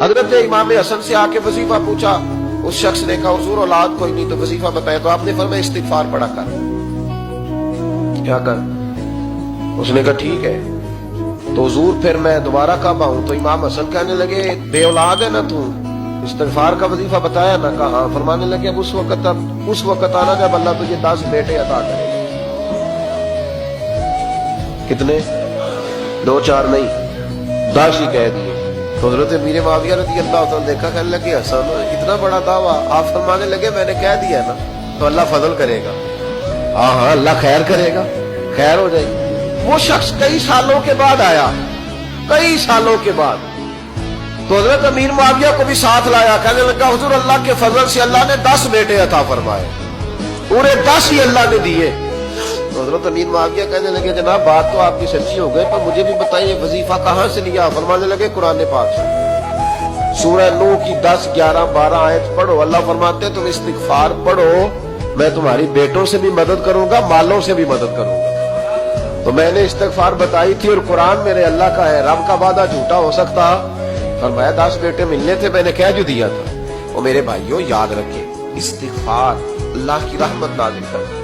حضرت امام حسن سے آ کے وظیفہ پوچھا، اس شخص نے کہا حضور اولاد کوئی نہیں تو وظیفہ بتایا، تو آپ نے فرمایا استغفار پڑھا کر، کیا کر؟ اس نے کہا ٹھیک ہے۔ تو حضور پھر میں دوبارہ کب آؤں؟ تو امام حسن کہنے لگے بے اولاد ہے نا تو، استغفار کا وظیفہ بتایا نا؟ کہا ہاں۔ فرمانے لگے اب اس وقت آنا جب اللہ تجھے 10 بیٹے عطا کرے گا۔ کتنے؟ 2 4 نہیں، 10 ہی کہہ دیے۔ تو حضرت امیر معاویہ رضی اللہ عنہ دیکھا، کہنے لگے حسن اتنا بڑا دعویٰ؟ آپ فرمانے لگے میں نے کہہ دیا نا تو اللہ فضل کرے گا۔ ہاں ہاں اللہ خیر کرے گا، خیر ہو جائے گی۔ وہ شخص کئی سالوں کے بعد آیا، کئی سالوں کے بعد، تو حضرت امیر معاویہ کو بھی ساتھ لایا، کہنے لگا حضور اللہ کے فضل سے اللہ نے 10 بیٹے عطا فرمائے، پورے 10 ہی اللہ نے دیے۔ تو حضرت امیر معاویہ کہنے لگے جناب بات تو آپ کی سچی ہو گئی، پر مجھے بھی بتائیے وظیفہ کہاں سے لیا؟ فرمانے لگے قرآن پاک سے، سورہ نوح کی 10 11 12 آیت پڑھو۔ اللہ فرماتے ہیں تم استغفار پڑھو، میں تمہاری بیٹوں سے بھی مدد کروں گا، مالوں سے بھی مدد کروں گا۔ تو میں نے استغفار بتائی تھی اور قرآن میرے اللہ کا ہے، رب کا وعدہ جھوٹا ہو سکتا؟ فرمایا 10 بیٹے ملنے تھے، میں نے کہہ جو دیا تھا۔ اور میرے بھائیوں یاد رکھیں، استغفار اللہ کی رحمت نازل کرتا ہے۔